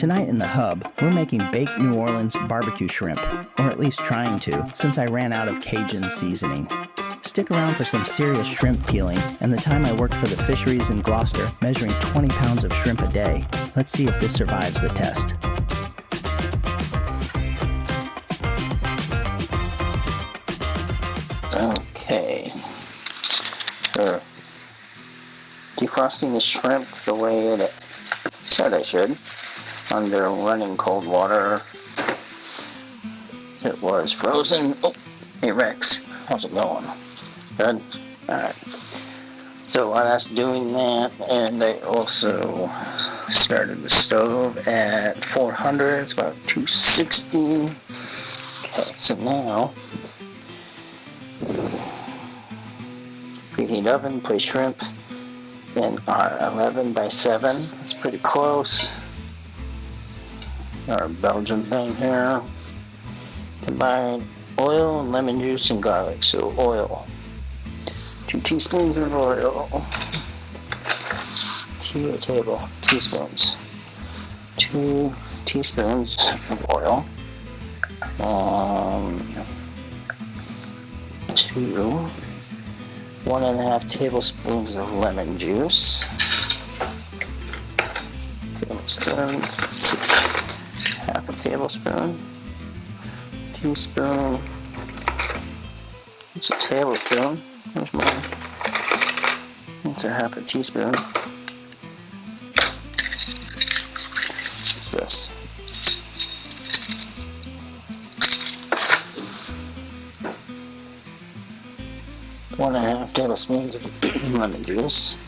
Tonight in the hub, we're making baked New Orleans barbecue shrimp, or at least trying to, since I ran out of Cajun seasoning. Stick around for some serious shrimp peeling and the time I worked for the Fisheries in Gloucester, measuring 20 pounds of shrimp a day. Let's see if this survives the test. Okay, so defrosting the shrimp the way it said I should, under running cold water. It was frozen. Oh, hey Rex, how's it going? Good? Alright. So while that's doing that, and I also started the stove at 400, it's about 260. Okay, so now preheat oven, place shrimp in our 11 by 7. It's pretty close. Our Belgian thing here. Combine oil, lemon juice, and garlic. So oil. 2 teaspoons of oil. 2 teaspoons. 2 teaspoons of oil. 1.5 tablespoons of lemon juice. Tablespoon. Let's see. Half a tablespoon. Teaspoon. It's a tablespoon. There's mine. It's a half a teaspoon. What's this? One and a half tablespoons of lemon juice.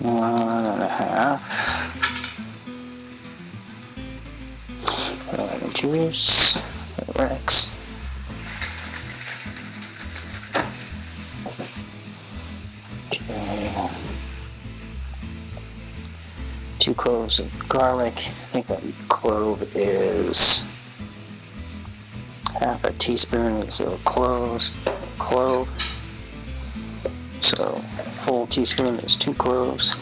One and a half. Lemon juice. Rex. Okay. 2 cloves of garlic. I think that clove is half a teaspoon, so clove. So full teaspoon is 2 cloves.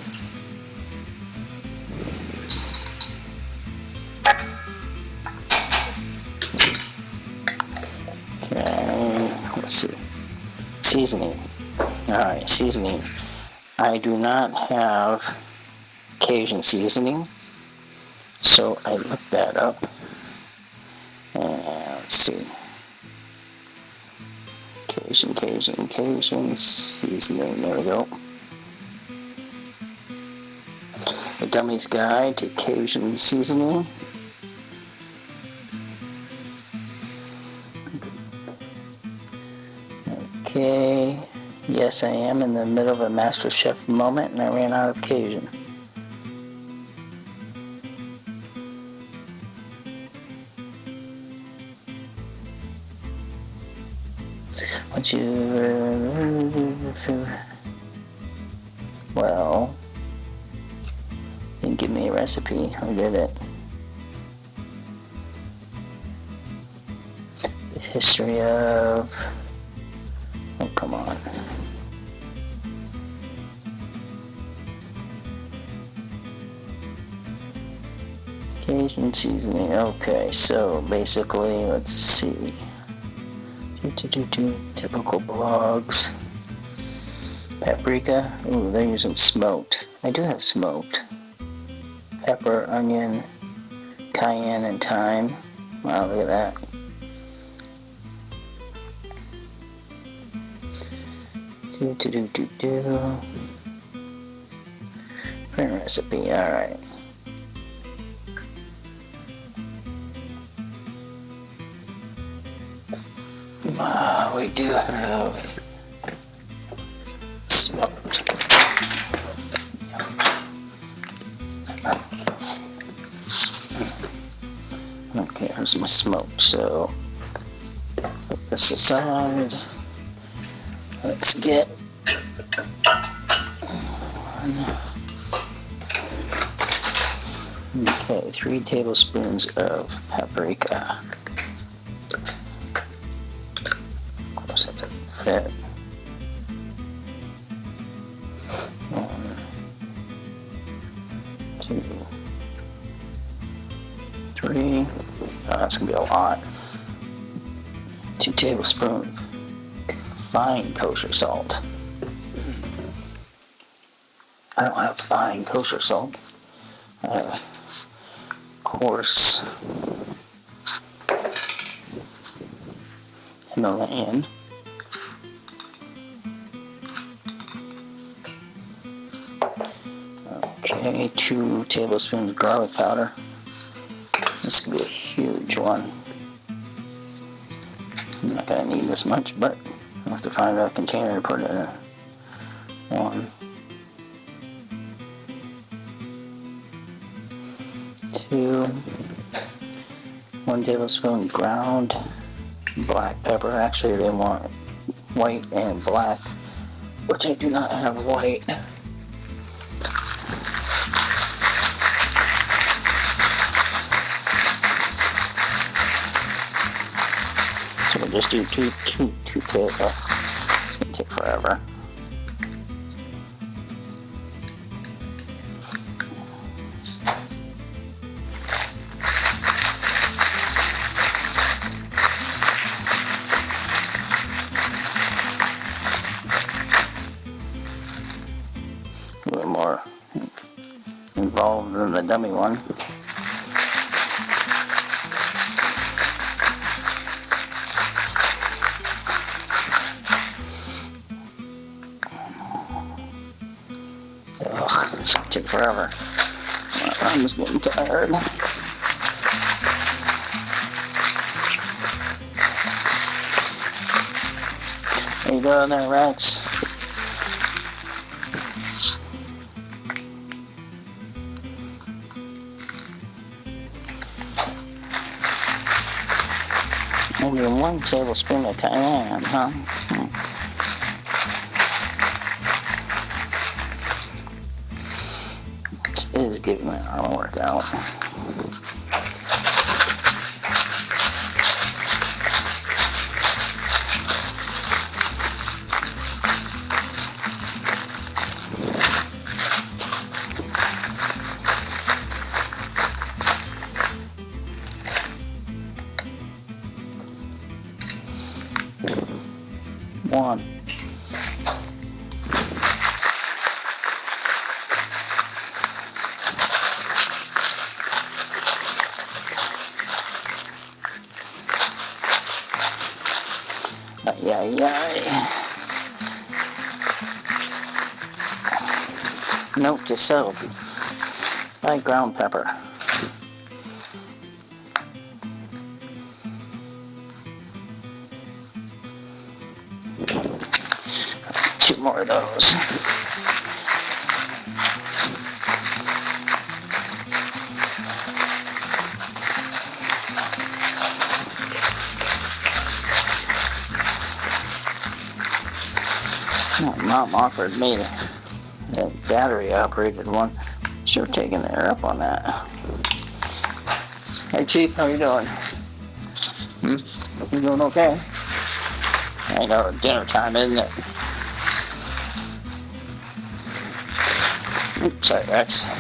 Okay, let's see. Seasoning. Alright, seasoning. I do not have Cajun seasoning, so I looked that up. And let's see. Cajun seasoning. There we go. The Dummy's Guide to Cajun Seasoning. Okay. Yes, I am in the middle of a Master Chef moment, and I ran out of Cajun. Well, didn't give me a recipe, or did it? The history of... Oh, come on. Cajun seasoning. Okay, so basically, let's see. Typical blogs. Paprika. Ooh, they're using smoked. I do have smoked. Pepper, onion, cayenne, and thyme. Wow, look at that. Print recipe. Alright. We do have smoked. Okay, here's my smoked. So put this aside. Let's get okay, 3 tablespoons of paprika. fit. 1, 2, 3. Oh, that's gonna be a lot. 2 tablespoons fine kosher salt. I don't have fine kosher salt. I have coarse Himalayan. Okay, 2 tablespoons garlic powder. This could be a huge one. I'm not gonna need this much, but I'll have to find a container to put it in. 1, 2, 1 tablespoon ground black pepper. Actually, they want white and black, which I do not have white. So we'll just do two tablespoons. It's gonna take forever. A little more involved than the dummy one. Ugh, it's gonna take forever. I'm just getting tired. How you doing there, Rex? Only 1 tablespoon of cayenne, huh? This is giving my arm a workout. One. Note to self: buy ground pepper. Two more of those. Mom offered me a battery operated one. Should have taken her up on that. Hey Chief, how you doing? You doing okay? I know, dinner time, isn't it? Oops, sorry, Rex.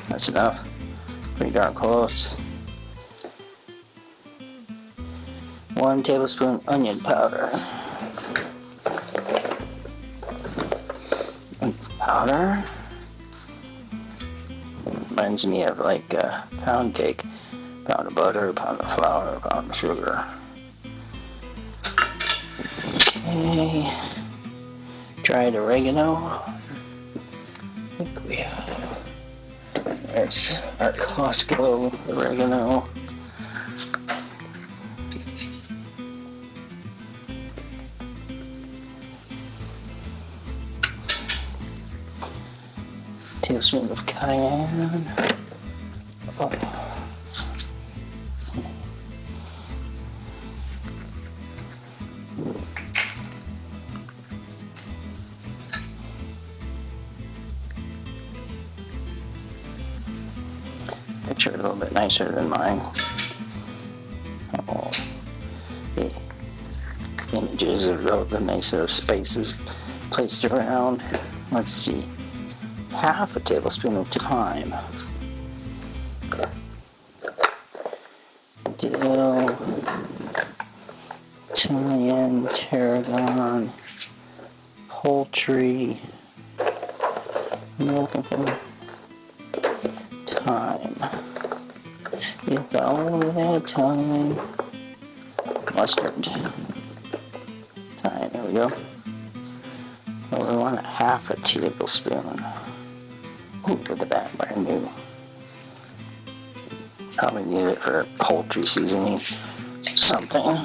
That's enough. Pretty darn close. 1 tablespoon onion powder. Powder reminds me of like a pound cake. Pound of butter, pound of flour, pound of sugar. Okay. Dried oregano. I think we have. There's our Costco oregano. Tablespoon of cayenne. Oh. picture a little bit nicer than mine. Oh, the images of the nice little spaces placed around. Let's see. Half a tablespoon of thyme. Dill, cayenne, tarragon, poultry. I'm looking for thyme. If I only had thyme. Mustard. Thyme, there we go. Well, we want half a tablespoon. Ooh, look at that, brand new. Probably need it for poultry seasoning, something.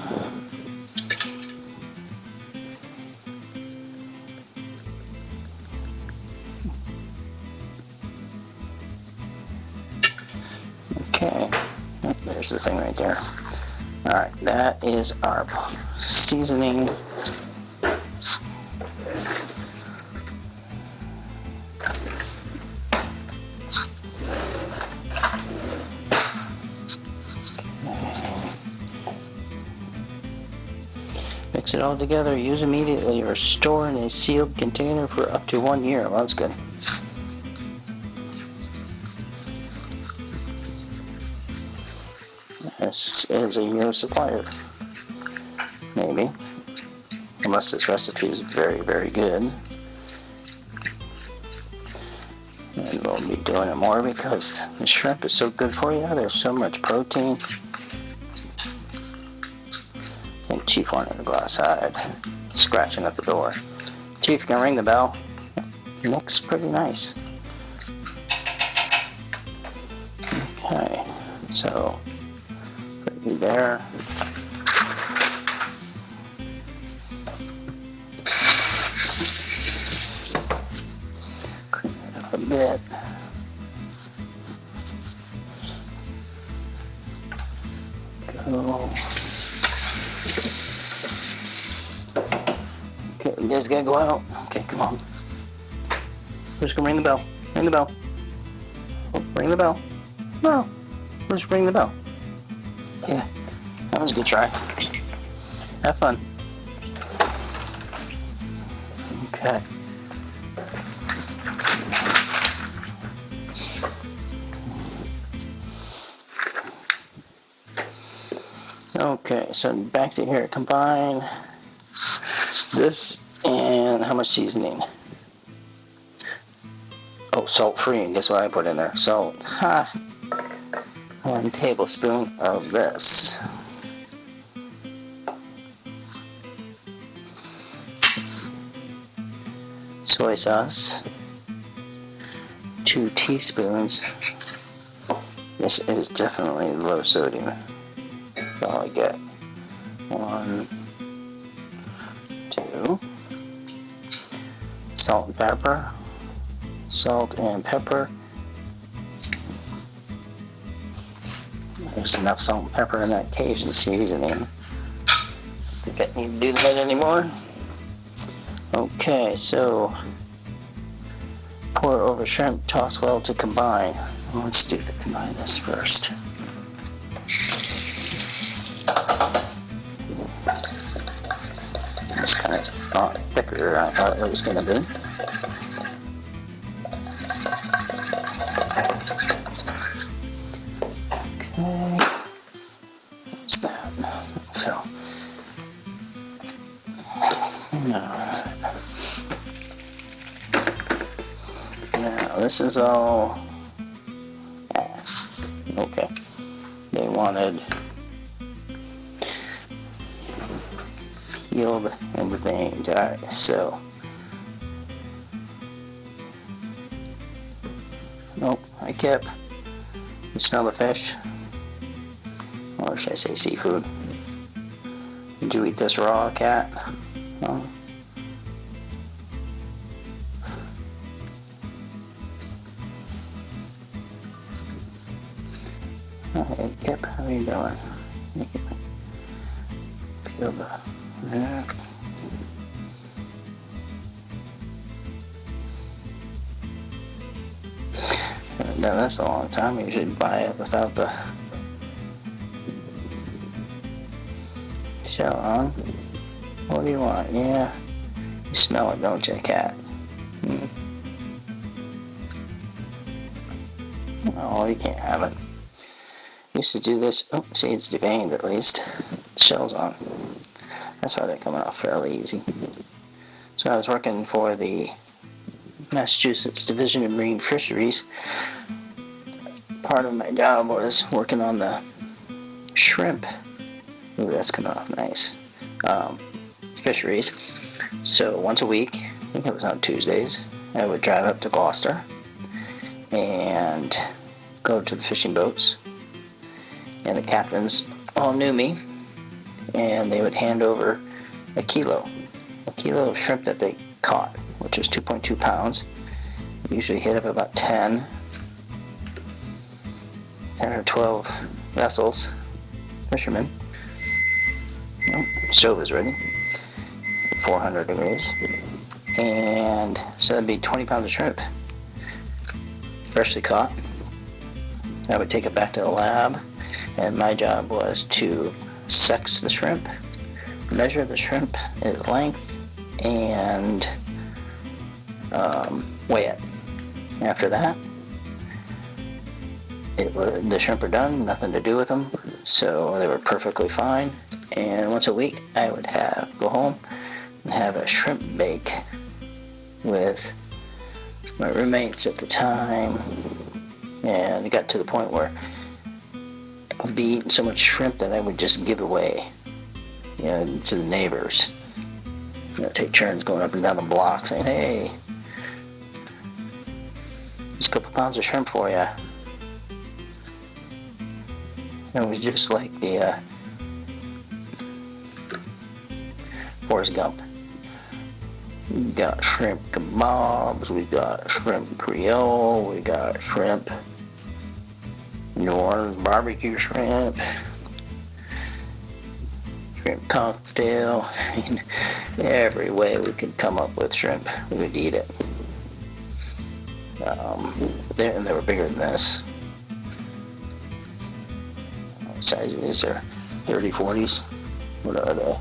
Okay, there's the thing right there. Alright, that is our seasoning. Mix it all together, use immediately, or store in a sealed container for up to 1 year. Well, that's good. This is a year supply of, maybe, unless this recipe is very, very good. And we'll be doing it more because the shrimp is so good for you. There's so much protein. And Chief wanted to go outside, scratching at the door. Chief, you can ring the bell. Looks pretty nice. Okay, so put it there. Clean it up a bit. Go. Okay, you guys gotta go out. Okay, come on. Who's gonna ring the bell? Ring the bell. Oh, ring the bell. No. Who's ring the bell? Yeah, that was a good try. Have fun. Okay. Okay, so back to here. Combine this and how much seasoning? Oh, salt free. And guess what I put in there? Salt. Ha! 1 tablespoon of this. Soy sauce. 2 teaspoons. This is definitely low sodium. That's all I get. 1, 2. Salt and pepper. Salt and pepper. There's enough salt and pepper in that Cajun seasoning. Think I need to do that anymore. Okay, so pour over shrimp, toss well to combine. Well, let's do the combine this first. It's kind of a lot thicker than I thought it was going to be. Okay, what's that? So, alright. Now, this is all. Okay. They wanted peeled and veined. Alright, so. Nope, I kept. You smell the fish? Or should I say seafood? Did you eat this raw, cat? No? Hey, Kip, how are you doing? Peel the... Yeah. done this in a long time. I usually buy it without the shell on. What do you want? Yeah. You smell it, don't you, cat? Oh, you can't have it. Used to do this. Oh, see, it's deveined at least. The shell's on. That's why they're coming off fairly easy. So I was working for the Massachusetts Division of Marine Fisheries. Part of my job was working on the shrimp. Ooh, that's coming off nice. Fisheries. So once a week, I think it was on Tuesdays, I would drive up to Gloucester and go to the fishing boats. And the captains all knew me, and they would hand over a kilo of shrimp that they caught, which was 2.2 pounds. Usually hit up about 10 or 12 vessels, fishermen. Stove is ready, 400 degrees. And so that'd be 20 pounds of shrimp, freshly caught. I would take it back to the lab, and my job was to sex the shrimp, measure the shrimp, its length, and weigh it. After that, the shrimp are done, nothing to do with them, so they were perfectly fine. And once a week, I would go home and have a shrimp bake with my roommates at the time. And it got to the point where I'd be eating so much shrimp that I would just give away, to the neighbors. Take turns going up and down the block saying, "Hey, just a couple pounds of shrimp for you." And it was just like the Forrest Gump. We got shrimp kebabs, we got shrimp Creole, we got shrimp New Orleans barbecue shrimp, shrimp cocktail. I mean, every way we could come up with shrimp, we would eat it. They were bigger than this. What size of these are 30, 40s? What are they?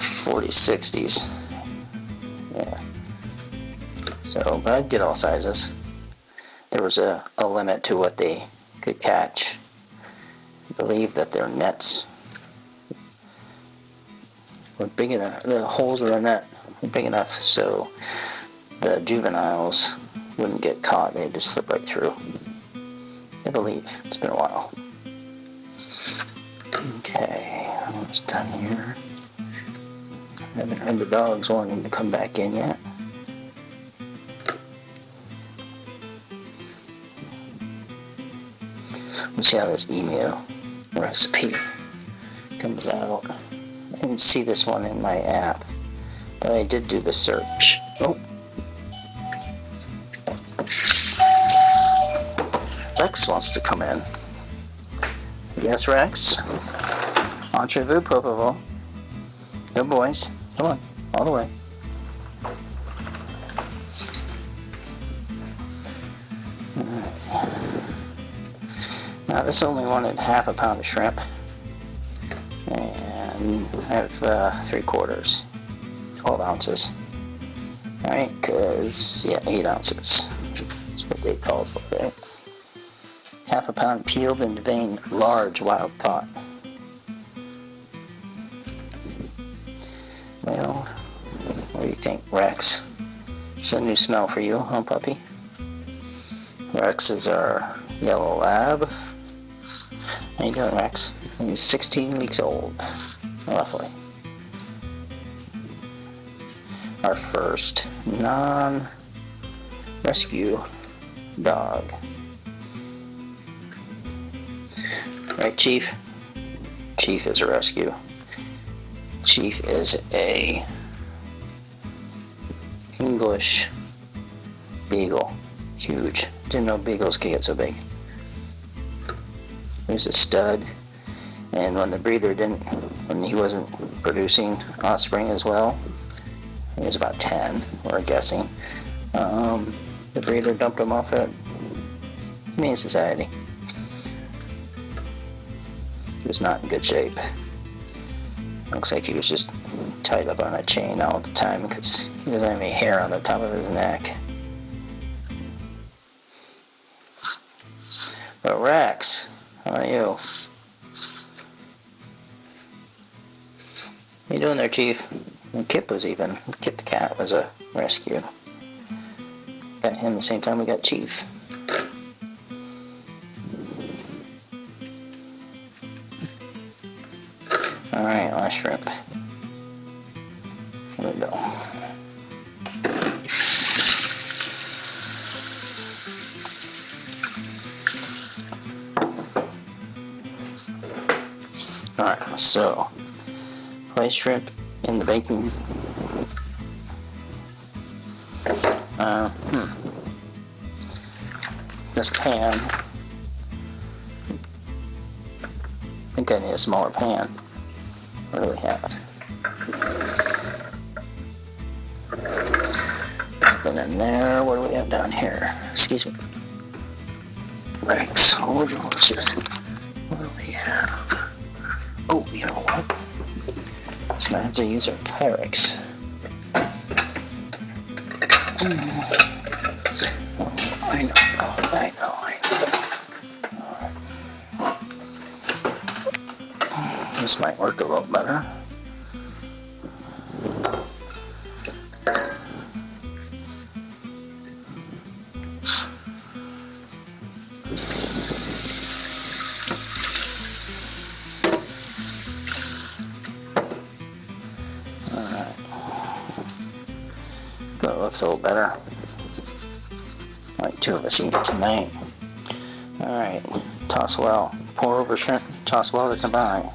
40, 60s. Yeah. So, but I'd get all sizes. There was a limit to what they could catch. I believe that their nets were big enough, the holes in the net were big enough so the juveniles wouldn't get caught, they'd just slip right through. I believe. It's been a while. Okay, almost done here. I haven't heard the dogs wanting to come back in yet. We'll see how this email recipe comes out. I didn't see this one in my app, but I did do the search. Oh. Rex wants to come in. Yes, Rex. Entrez-vous, por favor. Good boys. Come on, all the way. Now this only wanted half a pound of shrimp, and I have 3/4, 12 ounces. Alright, because, 8 ounces. That's what they called for, right? Half a pound peeled and deveined large wild caught. Well, what do you think, Rex? It's a new smell for you, huh, puppy? Rex is our yellow lab. How you doing, Rex? He's 16 weeks old, roughly. Our first non-rescue dog. Right, Chief? Chief is a rescue. Chief is a English Beagle. Huge. Didn't know Beagles could get so big. He was a stud, and when he wasn't producing offspring as well, he was about 10, we're guessing. The breeder dumped him off at Humane Society. He was not in good shape. Looks like he was just tied up on a chain all the time because he doesn't have any hair on the top of his neck. But Rex, how are you? How you doing there, Chief? And Kip the cat was a rescue. Got him the same time we got Chief. Alright, last shrimp. Here we go. Alright, so place shrimp in the baking. This pan. I think I need a smaller pan. What do we have? And then there, what do we have down here? Excuse me. Rex, hold your horses. What do we have? Oh, you know what? So I have to use our Pyrex. I know. This might work a little better. Alright. That looks a little better. Like two of us eat it tonight. Alright. Toss well. Pour over shrimp. Toss well to combine.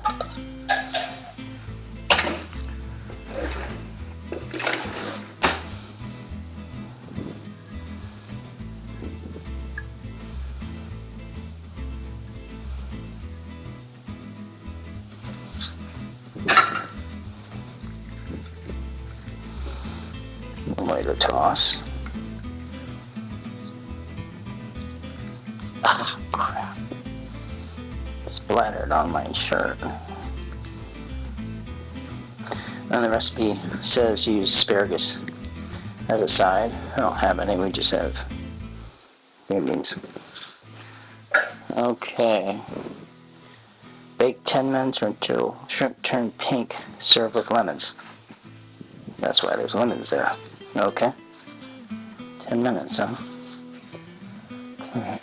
Later toss. Ah, crap. Splattered on my shirt. And the recipe says use asparagus as a side. I don't have any, we just have green beans. Okay. Bake 10 minutes or until shrimp turn pink. Serve with lemons. That's why there's lemons there. Okay. 10 minutes, huh? Alright.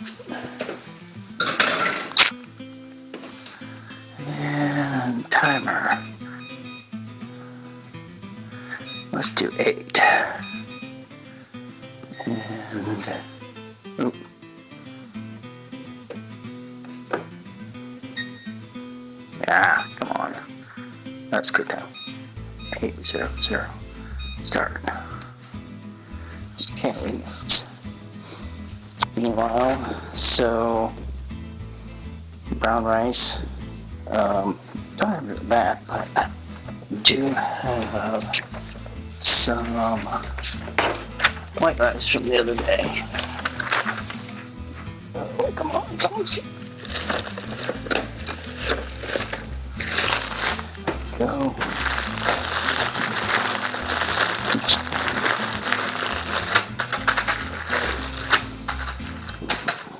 And timer. Let's do 8. And oop. Yeah, come on. That's good time. 8:00. Start. Okay. Meanwhile, so brown rice. Don't have that, but I do have some white rice from the other day. Oh, come on, someone's go.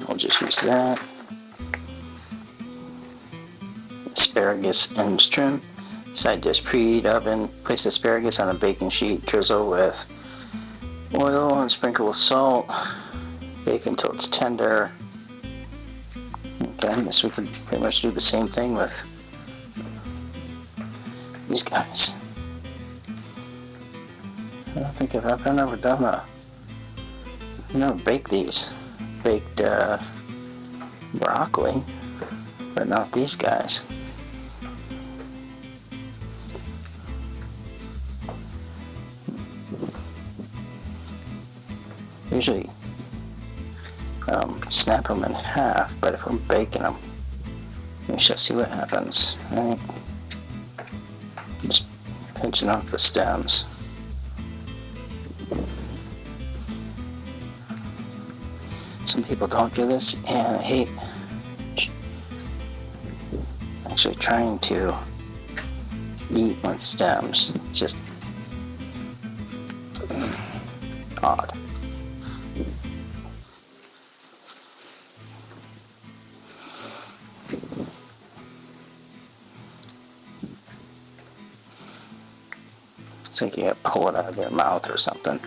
I'll just use that. Asparagus and shrimp. Side dish, preheat oven. Place asparagus on a baking sheet. Drizzle with oil and sprinkle with salt. Bake until it's tender. Okay, I guess we could pretty much do the same thing with these guys. I don't think I've never done I've never baked these. Baked broccoli, but not these guys. Usually snap them in half, but if we're baking them, we shall see what happens, right? Just pinching off the stems. Some people don't do this, and I hate actually trying to eat with stems. Just odd. It's like you gotta pull it out of your mouth or something.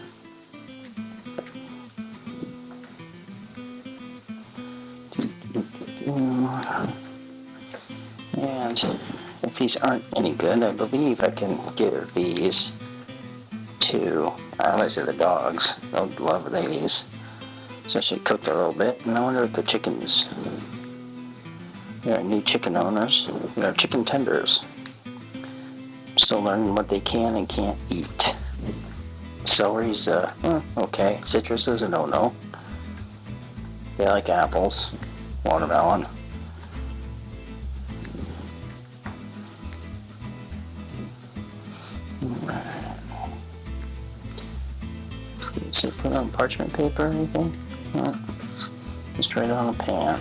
And if these aren't any good, I believe I can give these to, obviously the dogs. They'll love these. Especially cooked a little bit. And I wonder if the chickens, there are new chicken owners, there are chicken tenders. Still learning what they can and can't eat. Celery's, okay. Citrus is a no-no. They like apples, watermelon. Does it put on parchment paper or anything? No. Just right on a pan.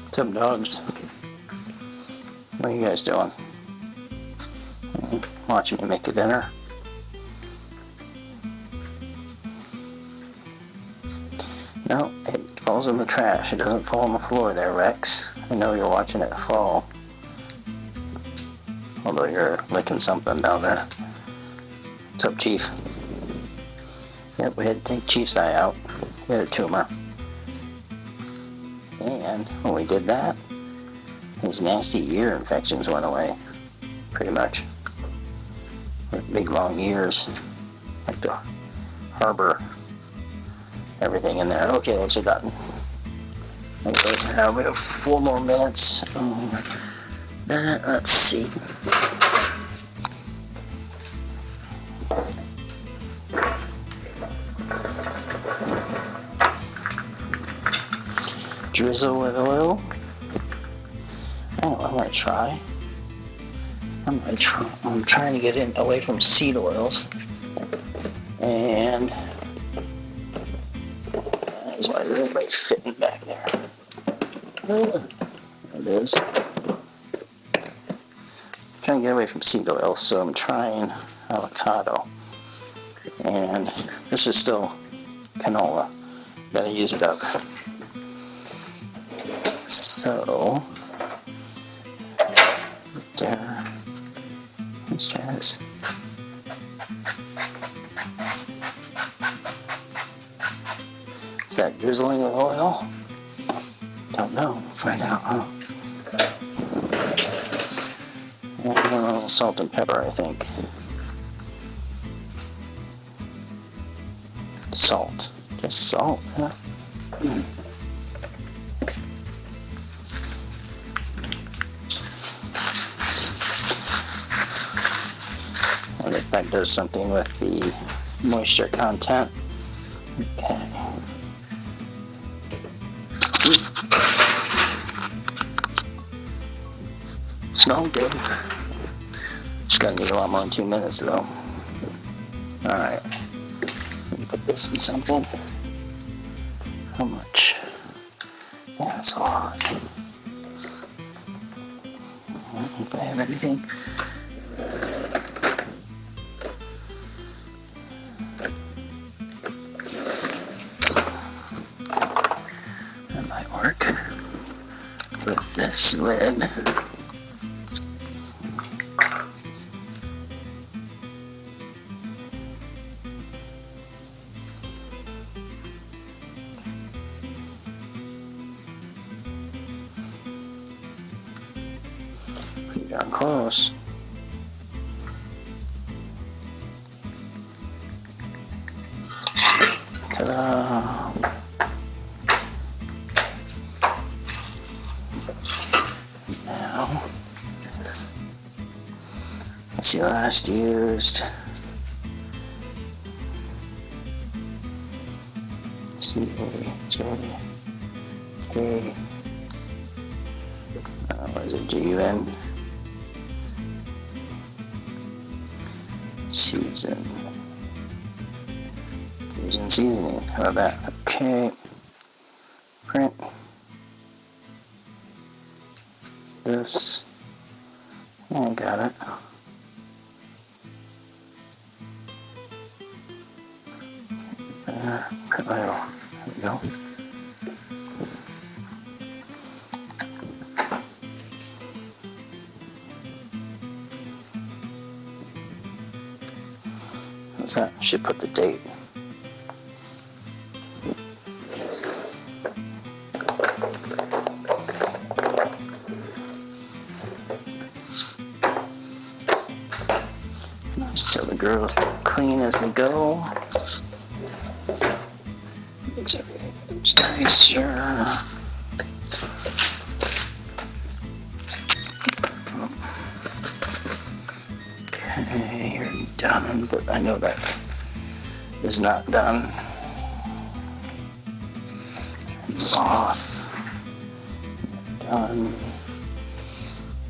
What's up, dogs? What are you guys doing? Watching me make the dinner? No, it falls in the trash. It doesn't fall on the floor there, Rex. I know you're watching it fall. Although you're licking something down there. What's up, Chief? Yep, we had to take Chief's eye out. He had a tumor. And when we did that, his nasty ear infections went away. Pretty much. With big long ears. Like to harbor everything in there. Okay, those are done. Okay, now we have 4 more minutes. Let's see. Drizzle with oil. Oh, I'm gonna try. I'm trying to get in away from seed oils. And that's why everybody's fitting back there. There it is. I'm trying to get away from seed oil, so I'm trying avocado. And this is still canola. Gotta use it up. So, there. Let's try this. Is that drizzling with oil? Don't know. Find out, huh? And a little salt and pepper, I think. Salt. Just salt, huh? And if that does something with the moisture content. Okay. Smell good. Just gonna need a lot more than 2 minutes though. Alright. Put this in something. How much? Yeah, that's a lot. If I have anything. That might work. With this lid. Pretty darn close. Ta-da! Now, let's see, last used C-A-J-K. What is it? G-U-N? Season. Cajun seasoning. How about that? Okay. Print. This. I got it. Print oil. There we go. What's that? Should put the date. Still the girls clean as they go. Makes everything nicer. Okay, you're done, but I know that is not done. It's off. Done.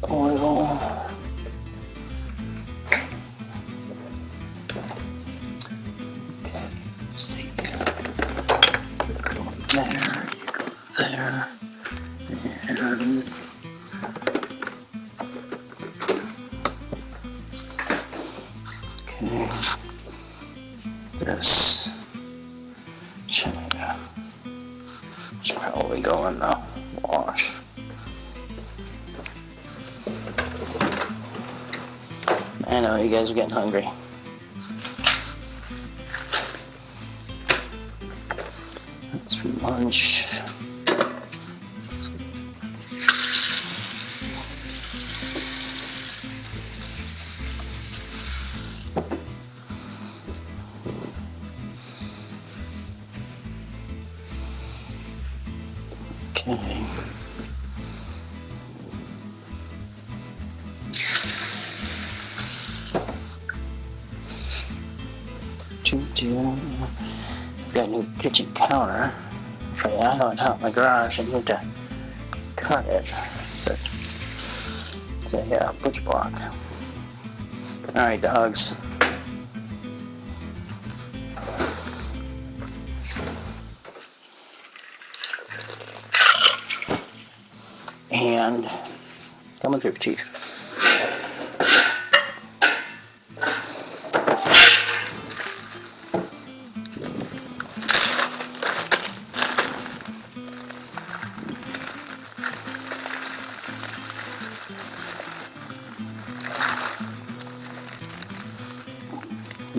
Oil. Let's see. You go there, you go there, and okay. This China should probably go in the wash. I know you guys are getting hungry. For lunch. Okay. I've got a new kitchen counter. I haven't out in my garage. I need to cut it. It's a butch block. Alright, dogs. And coming through, Chief.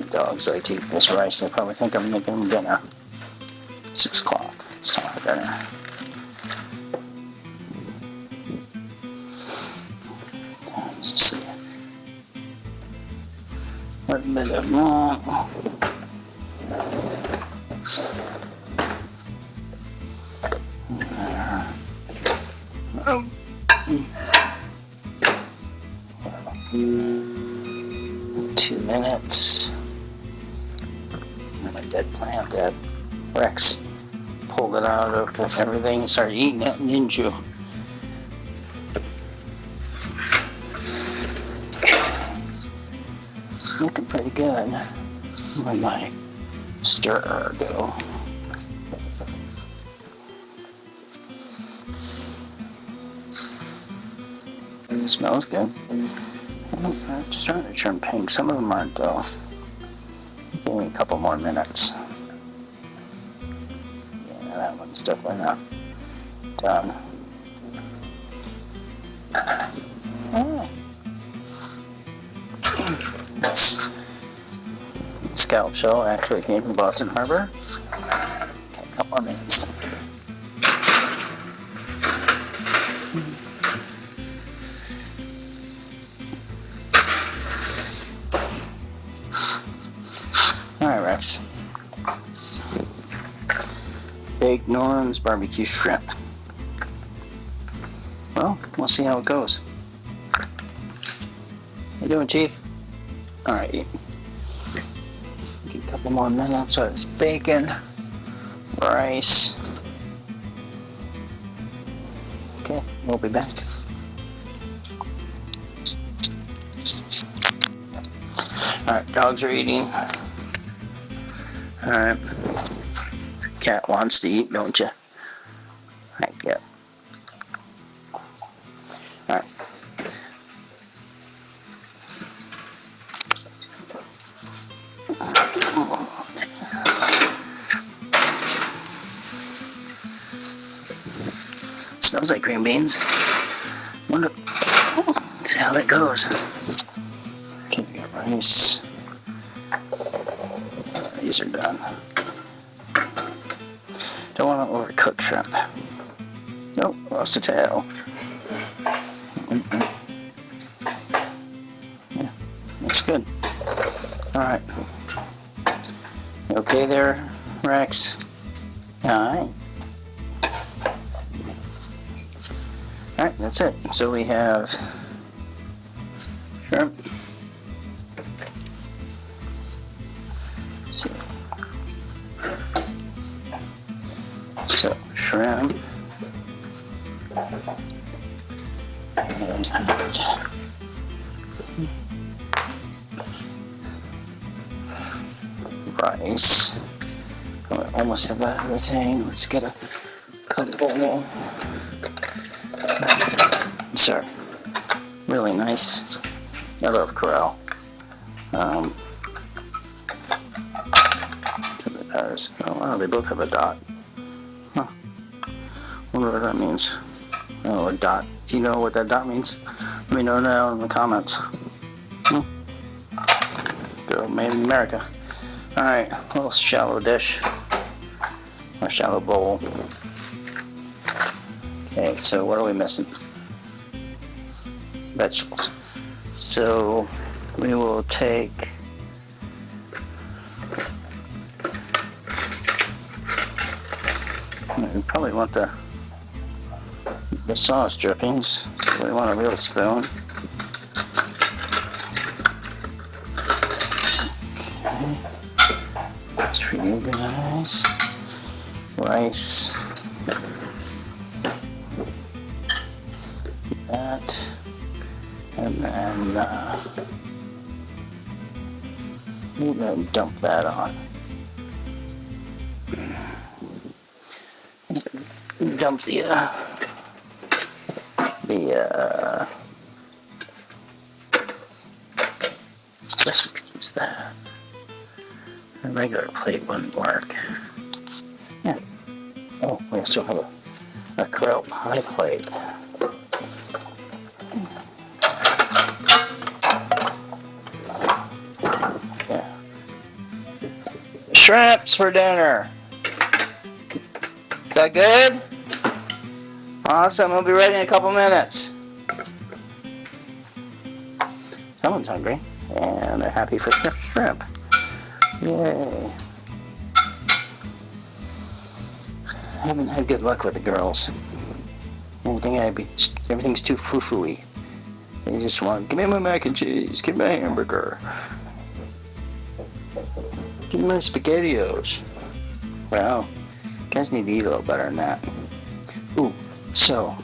Dogs like to eat this rice. They probably think I'm making them dinner. 6 o'clock. It's time for dinner. Let's see. A little bit of that. 2 minutes. My dead plant, that Rex pulled it out of everything and started eating it, didn't you? Looking pretty good. Where'd my stirrer go? It smells good. I'm starting to turn pink. Some of them aren't though. Give me a couple more minutes. Yeah, that one's definitely not done. This scallop shell actually came from Boston Harbor. Okay, a couple more minutes. Alright, Rex. Baked New Orleans barbecue shrimp. Well, we'll see how it goes. How you doing, Chief? Alright. A couple more minutes with this bacon. rice. Okay, we'll be back. Alright, dogs are eating. Alright. Cat wants to eat, don't you? Alright, yeah. Alright. Smells like green beans. Wonder, see how that goes. Okay, we got rice. These are done. Don't want to overcook shrimp. Nope, lost a tail. Yeah, looks good. Alright. Okay there, Rex? Alright. Alright, that's it. So we have shrimp. Let's see. So, shrimp. And rice. I almost have that everything. Let's get a couple. These are really nice. I love Corelle. Oh wow, they both have a dot. Huh. Wonder what that means. Oh, a dot. Do you know what that dot means? Let me know down in the comments. Girl made in America. Alright, a little shallow dish. Or shallow bowl. Okay, so what are we missing? Vegetables. So we will take we probably want the sauce drippings. So we want a real spoon. Okay. That's for you guys. Rice. That. And then we're going to dump that on. Dump the I guess we could use that. A regular plate wouldn't work. Yeah. Oh, we still have a Corelle pie plate. Yeah. Shrimps for dinner. Is that good? Awesome, we'll be ready in a couple minutes. Someone's hungry, and they're happy for shrimp. Yay. I haven't had good luck with the girls. Everything's too foo-foo-y. They just want, give me my mac and cheese, give me my hamburger. Give me my SpaghettiOs. Well, you guys need to eat a little better than that. Ooh, so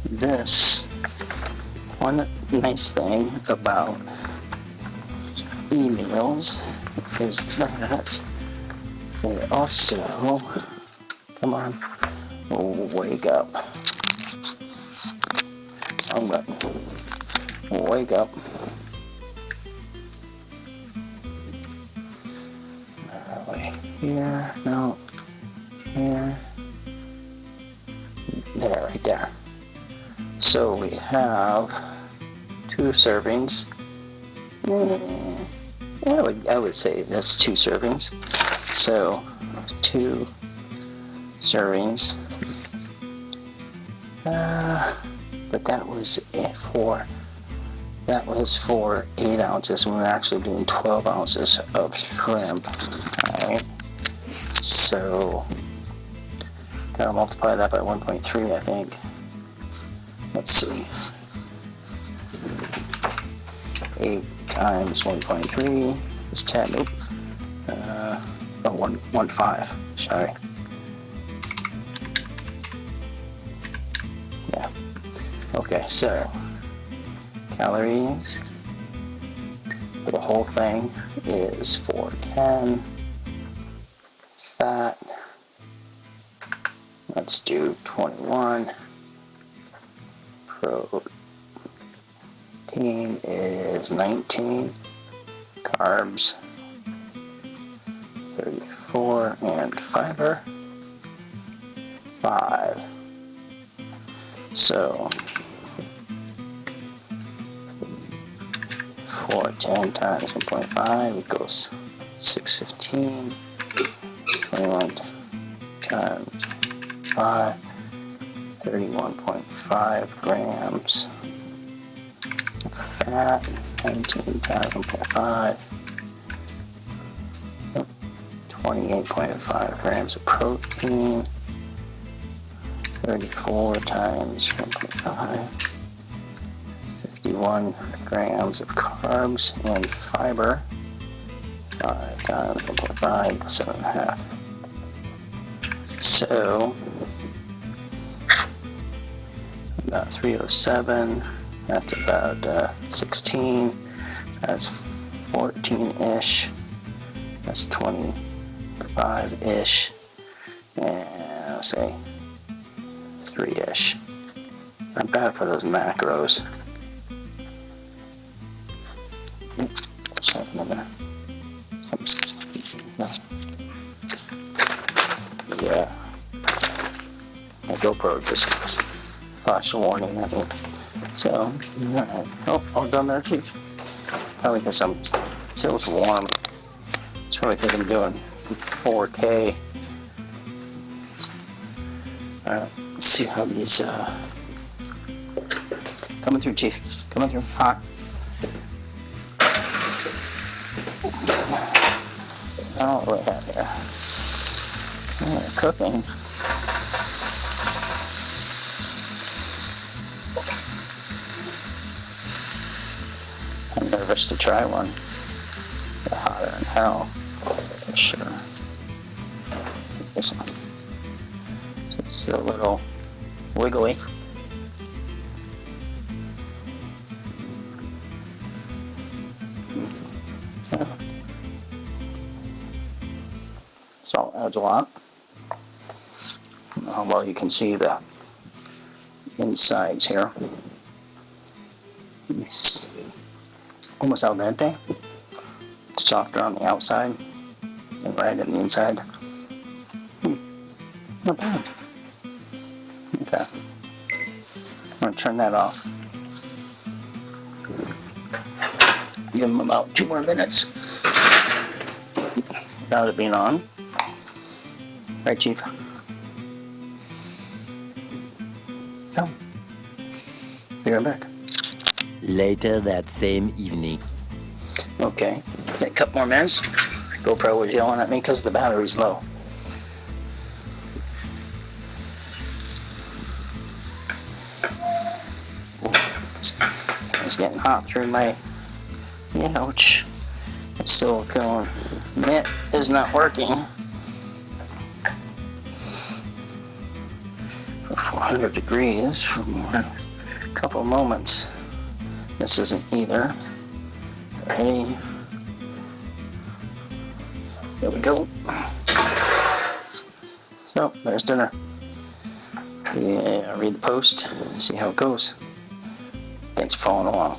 this one nice thing about emails is that they also, come on, wake up. Wrong button. Wake up. Wait, here, no, here, there, right there. So we have 2 servings. I would say that's 2 servings. So 2 servings. But that was for 8 ounces, and we're actually doing 12 ounces of shrimp. Alright. So gotta multiply that by 1.3, I think. Let's see. 8 times 1.3 is 10. Nope. Oh 1.15. Sorry. Yeah. Okay, so calories for the whole thing is 410. Fat, let's do 21. Protein is 19. Carbs 34, and fiber 5. So 410 times 1.5 equals 615. 21 times 5, 31.5 grams. Fat, 19 times 1.5, 28.5 grams of protein. 34 times 1.5, 51 grams of carbs, and fiber. 5 times 1.5 equals 7.5. So, about 307, that's about 16, that's 14-ish, that's 25-ish, and I'll say 3-ish. Not bad for those macros. Yeah. My GoPro just flashed a warning at me. So, alright. Oh, all done there, Chief. Probably because still it's warm. It's probably because I'm doing 4K. Alright, let's see how these, coming through, Chief. Coming through. Hot. Oh, what do we have here? Oh, they're cooking. I'm nervous to try one. They're hotter than hell. For sure. This one. So it's a little wiggly. Salt adds a lot. Well, you can see the insides here. It's almost al dente. Softer on the outside and right in the inside. Not bad. Okay. I'm going to turn that off. Give them about 2 more minutes without it being on. Right, Chief? Oh. Be right back. Later that same evening. Okay. Got a couple more minutes. GoPro was yelling at me because the battery's low. It's getting hot through my ouch. It's still going. Mitt is not working. 400 degrees for a couple of moments. This isn't either. Hey, there we go. So there's dinner. Yeah, read the post, see how it goes. Thanks for following along.